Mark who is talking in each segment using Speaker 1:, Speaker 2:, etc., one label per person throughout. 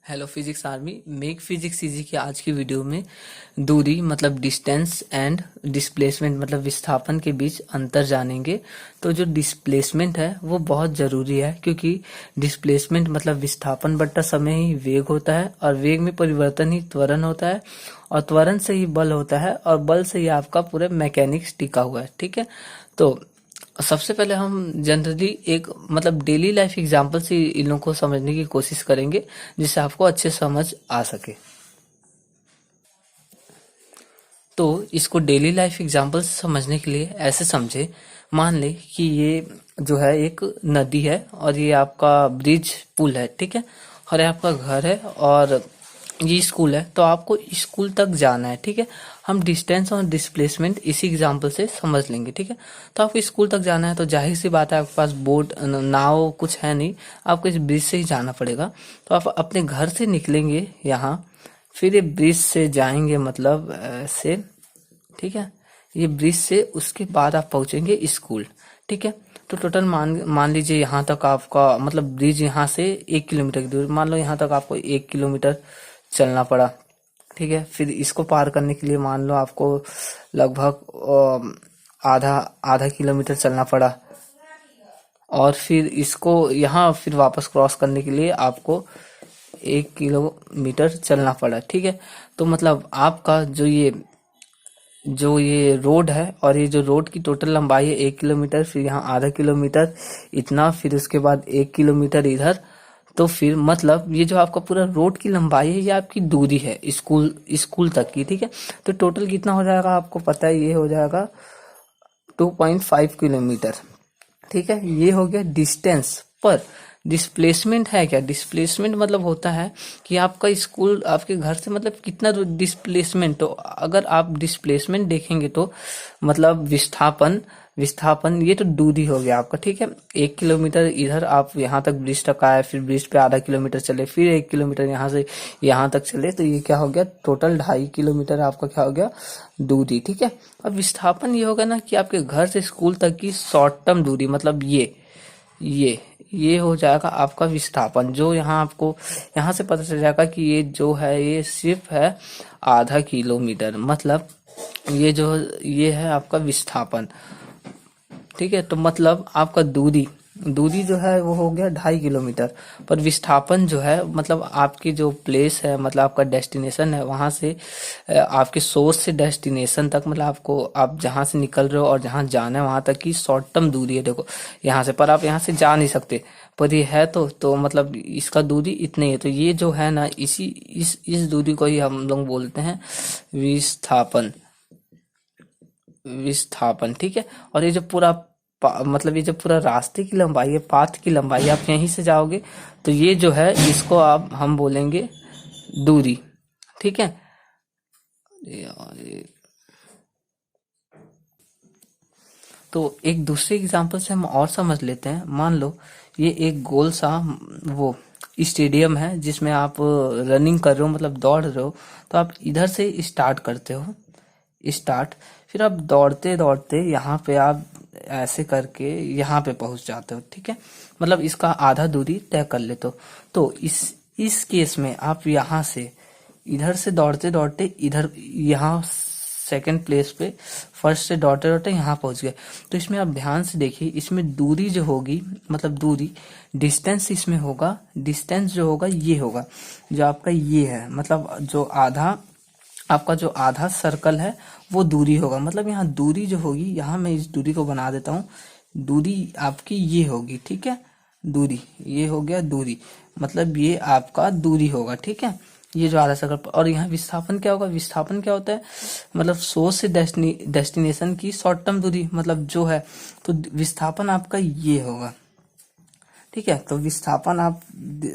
Speaker 1: Hello physics army, make physics easy की आज की वीडियो में दूरी मतलब डिस्टेंस एंड डिस्प्लेसमेंट मतलब विस्थापन के बीच अंतर जानेंगे। तो जो डिस्प्लेसमेंट है वो बहुत जरूरी है, क्योंकि डिस्प्लेसमेंट मतलब विस्थापन बट्टा समय ही वेग होता है, और वेग में परिवर्तन ही त्वरण होता है, और त्वरण से ही बल होता है, और बल से ही आपका पूरा मैकेनिक्स टिका हुआ है। ठीक है, तो सबसे पहले हम जनरली एक मतलब डेली लाइफ एग्जांपल से इन लोगों को समझने की कोशिश करेंगे, जिससे आपको अच्छे समझ आ सके। तो इसको डेली लाइफ एग्जांपल से समझने के लिए ऐसे समझे, मान ले कि ये जो है एक नदी है, और ये आपका ब्रिज पुल है। ठीक है, और ये आपका घर है, और ये स्कूल है। तो आपको स्कूल तक जाना है। ठीक है, हम डिस्टेंस और डिस्प्लेसमेंट इसी एग्जांपल से समझ लेंगे। ठीक है, तो आपको स्कूल तक जाना है, तो जाहिर सी बात है आपके पास बोट नाव कुछ है नहीं, आपको इस ब्रिज से ही जाना पड़ेगा। तो आप अपने घर से निकलेंगे यहाँ, फिर ये ब्रिज से जाएंगे मतलब ऐसे। ठीक है, ये ब्रिज से उसके बाद आप पहुंचेंगे स्कूल। ठीक है, तो टोटल मान मान लीजिए यहाँ तक आपका मतलब ब्रिज यहाँ से 1 किलोमीटर की दूरी, मान लो यहाँ तक आपको 1 किलोमीटर चलना पड़ा। ठीक है, फिर इसको पार करने के लिए मान लो आपको लगभग आधा आधा किलोमीटर चलना पड़ा, और फिर इसको यहाँ फिर वापस क्रॉस करने के लिए आपको 1 किलोमीटर चलना पड़ा। ठीक है, तो मतलब आपका जो ये रोड है, और ये जो रोड की टोटल लंबाई है 1 किलोमीटर, फिर यहाँ आधा किलोमीटर इतना, फिर उसके बाद 1 किलोमीटर इधर। तो फिर मतलब ये जो आपका पूरा रोड की लंबाई है, ये आपकी दूरी है स्कूल स्कूल तक की। ठीक है, तो टोटल कितना हो जाएगा आपको पता है, ये हो जाएगा 2.5 किलोमीटर। ठीक है, ये हो गया डिस्टेंस। पर डिस्प्लेसमेंट है क्या? डिस्प्लेसमेंट मतलब होता है कि आपका स्कूल आपके घर से मतलब कितना डिस्प्लेसमेंट। तो अगर आप डिस्प्लेसमेंट देखेंगे तो मतलब विस्थापन विस्थापन ये तो दूरी हो गया आपका। ठीक है, 1 किलोमीटर इधर आप यहाँ तक ब्रिज तक आए, फिर ब्रिज पे आधा किलोमीटर चले, फिर 1 किलोमीटर यहाँ से यहाँ तक चले, तो ये क्या हो गया, टोटल 2.5 किलोमीटर आपका क्या हो गया, दूरी। ठीक है, अब विस्थापन ये होगा ना कि आपके घर से स्कूल तक की शॉर्ट टर्म दूरी, मतलब ये ये हो जाएगा आपका विस्थापन। जो यहाँ आपको यहाँ से पता चल जाएगा कि ये जो है ये सिर्फ है आधा किलोमीटर, मतलब ये है आपका विस्थापन। ठीक है, तो मतलब आपका दूरी दूरी जो है वो हो गया 2.5 किलोमीटर। पर विस्थापन जो है मतलब आपकी जो प्लेस है, मतलब आपका डेस्टिनेशन है, वहां से आपके सोर्स से डेस्टिनेशन तक, मतलब आपको आप जहां से निकल रहे हो और जहां जाना है वहां तक की शॉर्ट टर्म दूरी है। देखो यहाँ से, पर आप यहाँ से जा नहीं सकते, पर ये है तो मतलब इसका दूरी इतनी है। तो ये जो है ना, इस दूरी को ही हम लोग बोलते हैं विस्थापन। विस्थापन ठीक है, और ये जो पूरा मतलब ये जो पूरा रास्ते की लंबाई है, पाथ की लंबाई, आप यहीं से जाओगे तो ये जो है इसको आप हम बोलेंगे दूरी। ठीक है, यार तो एक दूसरे एग्जांपल से हम और समझ लेते हैं। मान लो ये एक गोल सा वो स्टेडियम है, जिसमें आप रनिंग कर रहे हो मतलब दौड़ रहे हो। तो आप इधर से स्टार्ट करते हो, स्टार्ट, फिर आप दौड़ते दौड़ते यहाँ पे आप ऐसे करके यहाँ पे पहुंच जाते हो। ठीक है, मतलब इसका आधा दूरी तय कर लेते हो। तो इस केस में आप यहाँ से इधर से दौड़ते दौड़ते इधर यहाँ सेकंड प्लेस पे फर्स्ट से दौड़ते दौड़ते यहाँ पहुंच गए। तो इसमें आप ध्यान से देखिए, इसमें दूरी जो होगी मतलब दूरी डिस्टेंस इसमें होगा, डिस्टेंस जो होगा ये होगा जो आपका ये है, मतलब जो आधा आपका जो आधा सर्कल है वो दूरी होगा। मतलब यहाँ दूरी जो होगी, यहाँ मैं इस दूरी को बना देता हूँ, दूरी आपकी ये होगी। ठीक है, दूरी ये हो गया दूरी, मतलब ये आपका दूरी होगा। ठीक है, ये जो आधा सर्कल। और यहाँ विस्थापन क्या होगा, विस्थापन क्या होता है, मतलब सोर्स से डेस्टिनेशन की शॉर्ट टर्म दूरी, मतलब जो है, तो विस्थापन आपका ये होगा। ठीक है, तो विस्थापन आप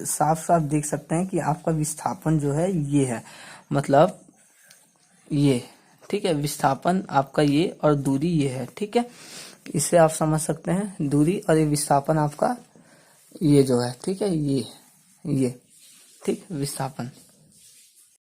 Speaker 1: साफ साफ देख सकते हैं कि आपका विस्थापन जो है ये है, मतलब ये। ठीक है, विस्थापन आपका ये और दूरी ये है। ठीक है, इससे आप समझ सकते हैं दूरी और ये विस्थापन आपका ये जो है। ठीक है, ये ठीक विस्थापन।